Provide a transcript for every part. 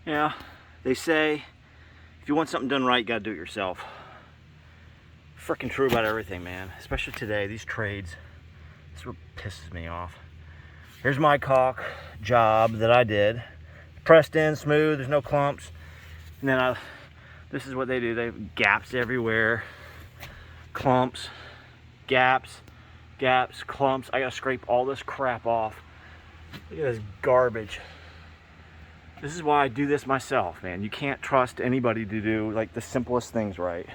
Yeah, they say if you want something done right, you gotta do it yourself. Freaking true about everything, man. Especially today, these trades. This is what pisses me off. Here's my caulk job that I did. Pressed in, smooth, there's no clumps. And then this is what they do. They have gaps everywhere. Clumps, gaps, clumps. I gotta scrape all this crap off. Look at this garbage. This is why I do this myself, man. You can't trust anybody to do like the simplest things right.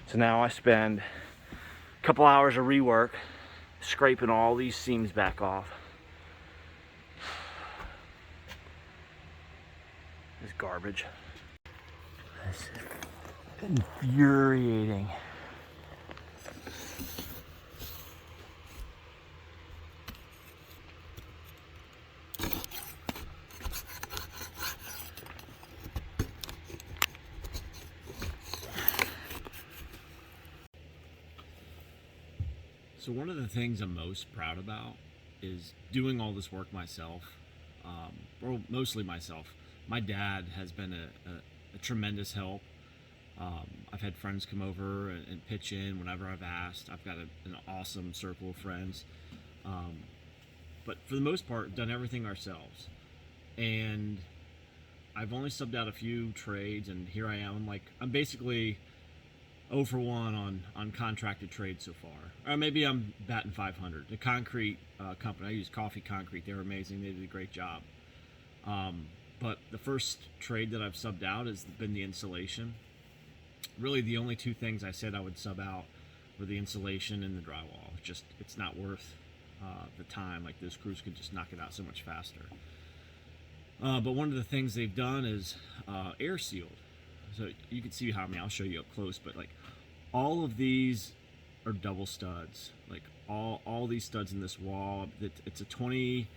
So now I spend a couple hours of rework scraping all these seams back off. This garbage. This is infuriating. So one of the things I'm most proud about is doing all this work myself, or mostly myself. My dad has been a tremendous help. I've had friends come over and pitch in whenever I've asked. I've got an awesome circle of friends. But for the most part, done everything ourselves. And I've only subbed out a few trades, and here I am. I'm basically 0 for 1 on contracted trades so far. Or maybe I'm batting 500. The concrete company, I use Coffee Concrete. They were amazing. They did a great job. But the first trade that I've subbed out has been the insulation. Really, the only two things I said I would sub out were the insulation and the drywall. It's not worth the time. Like, those crews could just knock it out so much faster. But one of the things they've done is air sealed. So you can see how, I'll show you up close, but like all of these are double studs. Like all these studs in this wall, it's a 22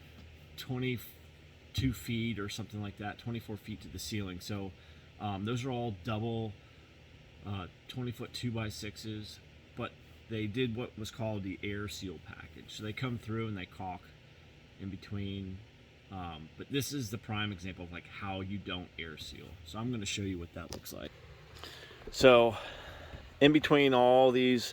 feet or something like that, 24 feet to the ceiling. So those are all double 20-foot 2x6s, but they did what was called the air seal package. So they come through and they caulk in between. But this is the prime example of like how you don't air seal. So I'm going to show you what that looks like. So in between all these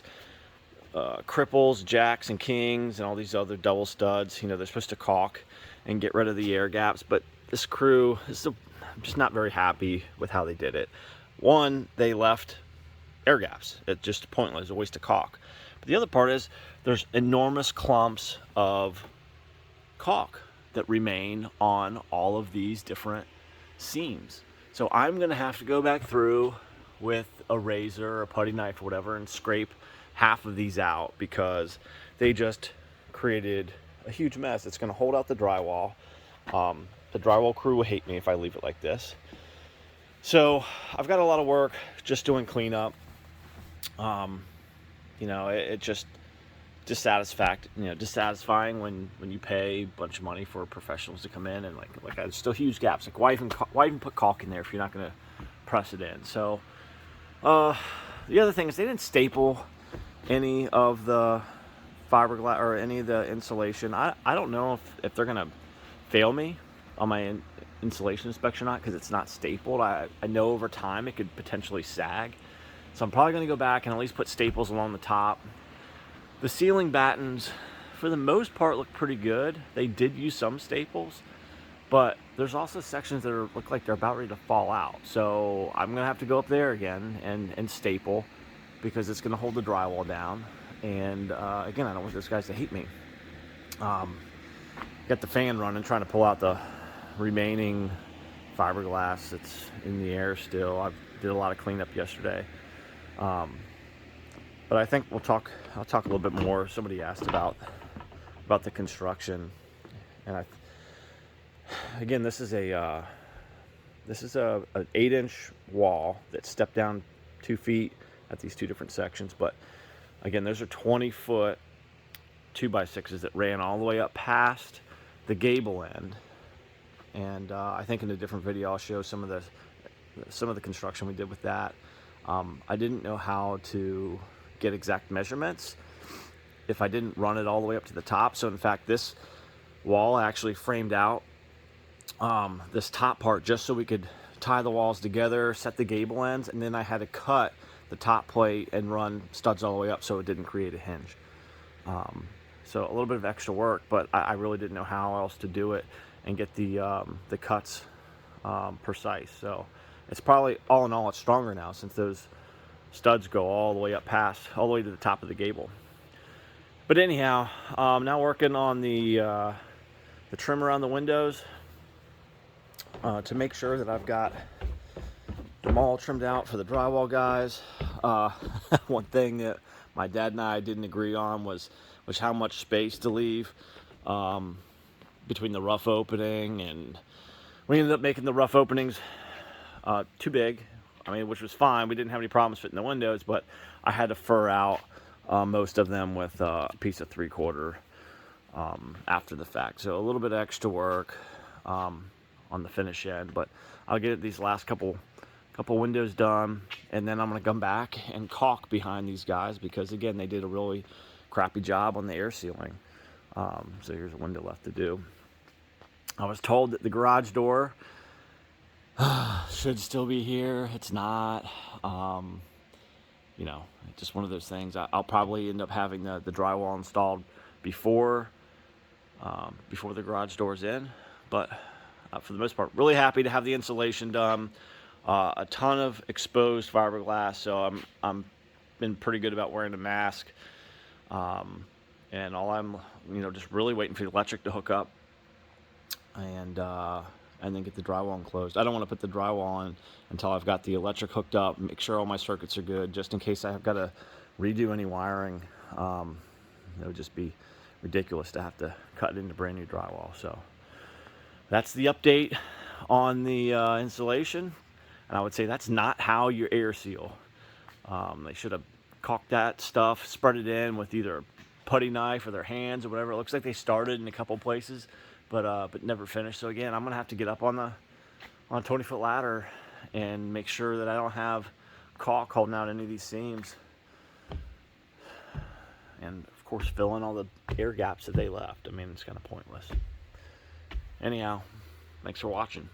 cripples, jacks, and kings, and all these other double studs, they're supposed to caulk and get rid of the air gaps. But this crew, I'm just not very happy with how they did it. One, they left air gaps. It's just pointless, a waste of caulk. But the other part is there's enormous clumps of caulk that remain on all of these different seams. So I'm gonna have to go back through with a razor or a putty knife or whatever and scrape half of these out because they just created a huge mess. It's gonna hold out the drywall. The drywall crew will hate me if I leave it like this. So I've got a lot of work just doing cleanup. It just dissatisfying when you pay a bunch of money for professionals to come in and like there's still huge gaps. Like why even put caulk in there if you're not going to press it in? So the other thing is they didn't staple any of the fiberglass or any of the insulation. I don't know if they're going to fail me on my insulation inspection or not because it's not stapled. I know over time it could potentially sag. So I'm probably going to go back and at least put staples along the top. The ceiling battens, for the most part, look pretty good. They did use some staples, but there's also sections that look like they're about ready to fall out. So I'm going to have to go up there again and staple because it's going to hold the drywall down. And again, I don't want those guys to hate me. Got the fan running, trying to pull out the remaining fiberglass that's in the air still. I did a lot of cleanup yesterday. But I think I'll talk a little bit more. Somebody asked about the construction, and again, this is an 8-inch wall that stepped down 2 feet at these two different sections. But again, those are 20-foot 2x6s that ran all the way up past the gable end. And I think in a different video I'll show some of the construction we did with that. I didn't know how to get exact measurements if I didn't run it all the way up to the top. So in fact, this wall actually framed out this top part just so we could tie the walls together, set the gable ends, and then I had to cut the top plate and run studs all the way up so it didn't create a hinge. So a little bit of extra work, but I really didn't know how else to do it and get the cuts precise. So it's probably, all in all, it's stronger now since those studs go all the way up past, all the way to the top of the gable. But anyhow, now working on the trim around the windows to make sure that I've got them all trimmed out for the drywall guys. One thing that my dad and I didn't agree on was how much space to leave between the rough opening, and we ended up making the rough openings too big. I mean, which was fine. We didn't have any problems fitting the windows, but I had to fur out most of them with a piece of 3/4 after the fact. So a little bit of extra work on the finish end, but I'll get these last couple windows done, and then I'm going to come back and caulk behind these guys because, again, they did a really crappy job on the air sealing. So here's a window left to do. I was told that the garage door should still be here. It's not. You know, just one of those things. I'll probably end up having the drywall installed before the garage door's in, but for the most part, really happy to have the insulation done. A ton of exposed fiberglass, so I'm been pretty good about wearing a mask. And all I'm, just really waiting for the electric to hook up, and then get the drywall enclosed. I don't want to put the drywall on until I've got the electric hooked up, make sure all my circuits are good, just in case I've got to redo any wiring. It would just be ridiculous to have to cut it into brand new drywall. So that's the update on the insulation, and I would say that's not how you air seal. They should have caulked that stuff, spread it in with either a putty knife or their hands or whatever. It looks like they started in a couple places, but never finished. So again, I'm gonna have to get up on a 20-foot ladder and make sure that I don't have caulk holding out any of these seams, and of course fill in all the air gaps that they left. I mean, it's kind of pointless. Anyhow, thanks for watching.